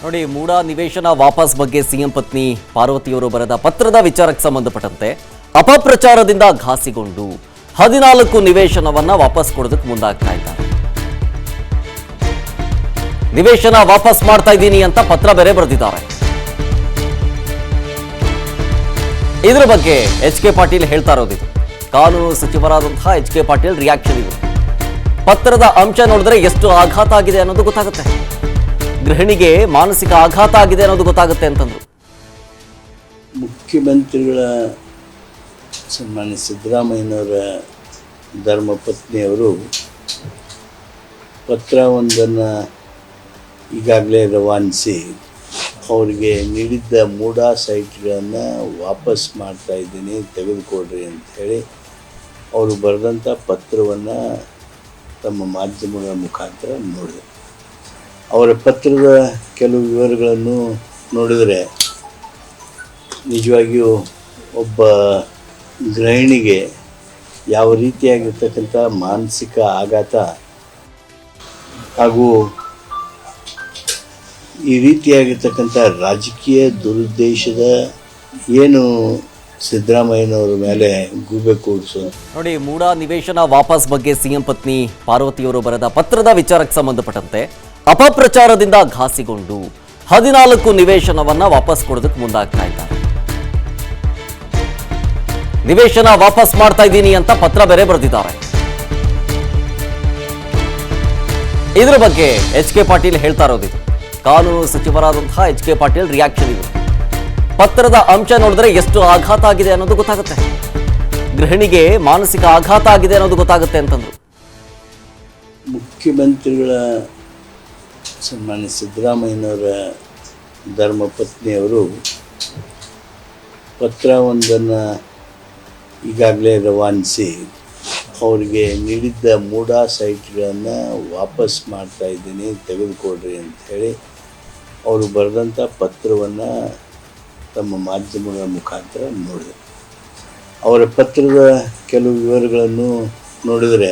ನೋಡಿ, ಮೂಡ ನಿವೇಶನ ವಾಪಸ್ ಬಗ್ಗೆ ಸಿಎಂ ಪತ್ನಿ ಪಾರ್ವತಿಯವರು ಬರೆದ ಪತ್ರದ ವಿಚಾರಕ್ಕೆ ಸಂಬಂಧಪಟ್ಟಂತೆ ಅಪಪ್ರಚಾರದಿಂದ ಘಾಸಿಗೊಂಡು 14 ನಿವೇಶನವನ್ನ ವಾಪಸ್ ಕೊಡೋದಕ್ಕೆ ಮುಂದಾಗ್ತಾ ಇದ್ದಾರೆ. ನಿವೇಶನ ವಾಪಸ್ ಮಾಡ್ತಾ ಇದ್ದೀನಿ ಅಂತ ಪತ್ರ ಬೇರೆ ಬರೆದಿದ್ದಾರೆ. ಇದರ ಬಗ್ಗೆ ಎಚ್.ಕೆ. ಪಾಟೀಲ್ ಹೇಳ್ತಾ ಇರೋದು. ಕಾನೂನು ಸಚಿವರಾದಂತಹ ಎಚ್.ಕೆ. ಪಾಟೀಲ್ ರಿಯಾಕ್ಷನ್ ಇದು. ಪತ್ರದ ಅಂಶ ನೋಡಿದ್ರೆ ಎಷ್ಟು ಆಘಾತ ಆಗಿದೆ ಅನ್ನೋದು ಗೊತ್ತಾಗುತ್ತೆ. ಗೃಹಿಣಿಗೆ ಮಾನಸಿಕ ಆಘಾತ ಆಗಿದೆ ಅನ್ನೋದು ಗೊತ್ತಾಗುತ್ತೆ ಅಂತಂದ್ರು. ಮುಖ್ಯಮಂತ್ರಿಗಳ ಸನ್ಮಾನ್ಯ ಸಿದ್ದರಾಮಯ್ಯನವರ ಧರ್ಮಪತ್ನಿಯವರು ಪತ್ರವೊಂದನ್ನು ಈಗಾಗಲೇ ರವಾನಿಸಿ ಅವರಿಗೆ ನೀಡಿದ್ದ ಮೂಡ ಸೈಟ್ಗಳನ್ನು ವಾಪಸ್ ಮಾಡ್ತಾ ಇದ್ದೀನಿ, ತೆಗೆದುಕೊಡ್ರಿ ಅಂಥೇಳಿ ಅವರು ಬರೆದಂಥ ಪತ್ರವನ್ನು ತಮ್ಮ ಮಾಧ್ಯಮಗಳ ಮುಖಾಂತರ ನೋಡಿದೆ. ಅವರ ಪತ್ರದ ಕೆಲವು ವಿವರಗಳನ್ನು ನೋಡಿದರೆ ನಿಜವಾಗಿಯೂ ಒಬ್ಬ ಗೃಹಿಣಿಗೆ ಯಾವ ರೀತಿಯಾಗಿರ್ತಕ್ಕಂಥ ಮಾನಸಿಕ ಆಘಾತ ಹಾಗೂ ಈ ರೀತಿಯಾಗಿರ್ತಕ್ಕಂಥ ರಾಜಕೀಯ ದುರುದ್ದೇಶದ ಏನು ಸಿದ್ದರಾಮಯ್ಯನವರ ಮೇಲೆ ಗೂಬೆ ಕೂಡಿಸೋದು. ನೋಡಿ, ಮೂಡ ನಿವೇಶನ ವಾಪಸ್ ಬಗ್ಗೆ ಸಿಎಂ ಪತ್ನಿ ಪಾರ್ವತಿಯವರು ಬರೆದ ಪತ್ರದ ವಿಚಾರಕ್ಕೆ ಸಂಬಂಧಪಟ್ಟಂತೆ ಅಪಪ್ರಚಾರದಿಂದ ಘಾಸಿಗೊಂಡು 14 ನಿವೇಶನವನ್ನ ವಾಪಸ್ ಕೊಡೋದಕ್ಕೆ ಮುಂದಾಗ್ತಾ ಇದ್ದಾರೆ. ನಿವೇಶನ ವಾಪಸ್ ಮಾಡ್ತಾ ಇದ್ದೀನಿ ಅಂತ ಪತ್ರ ಬೇರೆ ಬರೆದಿದ್ದಾರೆ. ಇದರ ಬಗ್ಗೆ ಎಚ್.ಕೆ. ಪಾಟೀಲ್ ಹೇಳ್ತಾ ಇರೋದು. ಕಾನೂನು ಸಚಿವರಾದಂತಹ ಎಚ್.ಕೆ. ಪಾಟೀಲ್ ರಿಯಾಕ್ಷನ್ ಇದು. ಪತ್ರದ ಅಂಶ ನೋಡಿದ್ರೆ ಎಷ್ಟು ಆಘಾತ ಆಗಿದೆ ಅನ್ನೋದು ಗೊತ್ತಾಗುತ್ತೆ. ಗೃಹಿಣಿಗೆ ಮಾನಸಿಕ ಆಘಾತ ಆಗಿದೆ ಅನ್ನೋದು ಗೊತ್ತಾಗುತ್ತೆ ಅಂತಂದ್ರು. ಮುಖ್ಯಮಂತ್ರಿಗಳ ಸನ್ಮಾನ್ಯ ಸಿದ್ದರಾಮಯ್ಯನವರ ಧರ್ಮಪತ್ನಿಯವರು ಪತ್ರವೊಂದನ್ನು ಈಗಾಗಲೇ ರವಾನಿಸಿ ಅವರಿಗೆ ನೀಡಿದ್ದ ಮೂಡ ಸೈಟ್ಗಳನ್ನು ವಾಪಸ್ ಮಾಡ್ತಾ ಇದ್ದೀನಿ, ತೆಗೆದುಕೊಡ್ರಿ ಅಂಥೇಳಿ ಅವರು ಬರೆದಂಥ ಪತ್ರವನ್ನು ತಮ್ಮ ಮಾಧ್ಯಮಗಳ ಮುಖಾಂತರ ನೋಡಿದೆ. ಅವರ ಪತ್ರದ ಕೆಲವು ವಿವರಗಳನ್ನು ನೋಡಿದರೆ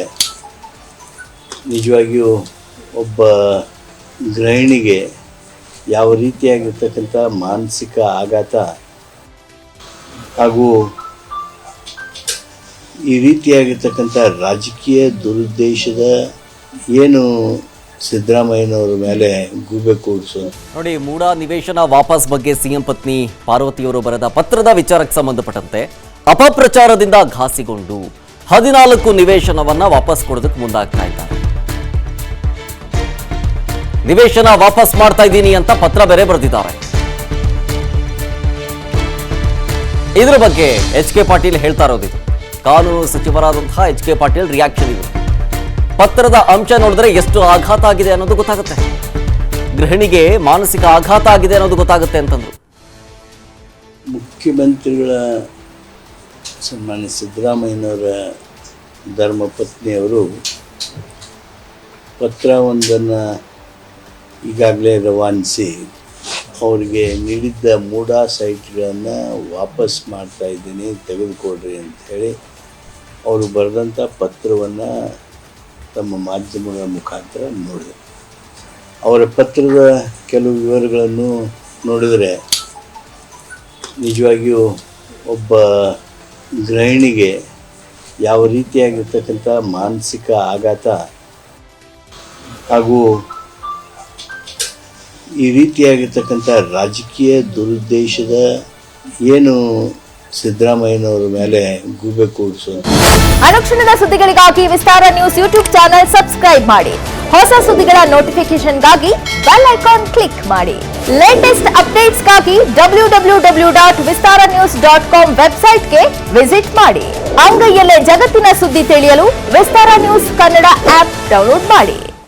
ನಿಜವಾಗಿಯೂ ಒಬ್ಬ ಗೃಹಿಣಿಗೆ ಯಾವ ರೀತಿಯಾಗಿರ್ತಕ್ಕಂಥ ಮಾನಸಿಕ ಆಘಾತ ಹಾಗೂ ಈ ರೀತಿಯಾಗಿರ್ತಕ್ಕಂಥ ರಾಜಕೀಯ ದುರುದ್ದೇಶದ ಏನು ಸಿದ್ದರಾಮಯ್ಯನವರ ಮೇಲೆ ಗೂಬೆ ಕೂಡಿಸೋದು. ನೋಡಿ, ಮೂಡ ನಿವೇಶನ ವಾಪಸ್ ಬಗ್ಗೆ ಸಿಎಂ ಪತ್ನಿ ಪಾರ್ವತಿಯವರು ಬರೆದ ಪತ್ರದ ವಿಚಾರಕ್ಕೆ ಸಂಬಂಧಪಟ್ಟಂತೆ ಅಪಪ್ರಚಾರದಿಂದ ಘಾಸಿಗೊಂಡು 14 ನಿವೇಶನವನ್ನ ವಾಪಸ್ ಕೊಡೋದಕ್ಕೆ ಮುಂದಾಗ್ತಾ ಇದ್ದಾರೆ. ನಿವೇಶನ ವಾಪಸ್ ಮಾಡ್ತಾ ಇದ್ದೀನಿ ಅಂತ ಪತ್ರ ಬೇರೆ ಬರೆದಿದ್ದಾರೆ. ಇದರ ಬಗ್ಗೆ ಎಚ್.ಕೆ. ಪಾಟೀಲ್ ಹೇಳ್ತಾ ಇರೋದು. ಕಾನೂನು ಸಚಿವರಾದಂತಹ ಎಚ್.ಕೆ. ಪಾಟೀಲ್ ರಿಯಾಕ್ಷನ್ ಇದು. ಪತ್ರದ ಅಂಶ ನೋಡಿದ್ರೆ ಎಷ್ಟು ಆಘಾತ ಆಗಿದೆ ಅನ್ನೋದು ಗೊತ್ತಾಗುತ್ತೆ. ಗೃಹಿಣಿಗೆ ಮಾನಸಿಕ ಆಘಾತ ಆಗಿದೆ ಅನ್ನೋದು ಗೊತ್ತಾಗುತ್ತೆ ಅಂತಂದ್ರು. ಮುಖ್ಯಮಂತ್ರಿಗಳ ಸನ್ಮಾನ್ಯ ಸಿದ್ದರಾಮಯ್ಯನವರ ಧರ್ಮಪತ್ನಿಯವರು ಪತ್ರವೊಂದನ್ನು ಈಗಾಗಲೇ ರವಾನಿಸಿ ಅವರಿಗೆ ನೀಡಿದ್ದ ಮೂಡ ಸೈಟ್ಗಳನ್ನು ವಾಪಸ್ ಮಾಡ್ತಾ ಇದ್ದೀನಿ, ತೆಗೆದುಕೊಡ್ರಿ ಅಂಥೇಳಿ ಅವರು ಬರೆದಂಥ ಪತ್ರವನ್ನು ತಮ್ಮ ಮಾಧ್ಯಮಗಳ ಮುಖಾಂತರ ನೋಡಿದೆ. ಅವರ ಪತ್ರದ ಕೆಲವು ವಿವರಗಳನ್ನು ನೋಡಿದರೆ ನಿಜವಾಗಿಯೂ ಒಬ್ಬ ಗೃಹಿಣಿಗೆ ಯಾವ ರೀತಿಯಾಗಿರ್ತಕ್ಕಂಥ ಮಾನಸಿಕ ಆಘಾತ ಹಾಗೂ ಈ ರೀತಿಯಾಗಿರ್ತಕ್ಕಂಥ ರಾಜಕೀಯ ದುರುದ್ದೇಶದ ಏನು ಸಿದ್ದರಾಮಯ್ಯನವರ ಮೇಲೆ ಗೂಬೆ ಕೂಡಿಸೋದು. ಅನುಕ್ಷಣದ ಸುದ್ದಿಗಳಿಗಾಗಿ ವಿಸ್ತಾರ ನ್ಯೂಸ್ ಯೂಟ್ಯೂಬ್ ಚಾನೆಲ್ ಸಬ್ಸ್ಕ್ರೈಬ್ ಮಾಡಿ. ಹೊಸ ಸುದ್ದಿಗಳ ನೋಟಿಫಿಕೇಶನ್ಗಾಗಿ ಬೆಲ್ ಐಕಾನ್ ಕ್ಲಿಕ್ ಮಾಡಿ. ಲೇಟೆಸ್ಟ್ ಅಪ್ಡೇಟ್ಸ್ಗಾಗಿ www.vistaranews.com ವೆಬ್ಸೈಟ್ಗೆ ವಿಸಿಟ್ ಮಾಡಿ. ಅಂಗೈಯಲ್ಲೇ ಜಗತ್ತಿನ ಸುದ್ದಿ ತಿಳಿಯಲು ವಿಸ್ತಾರ ನ್ಯೂಸ್ ಕನ್ನಡ ಆಪ್ ಡೌನ್ಲೋಡ್ ಮಾಡಿ.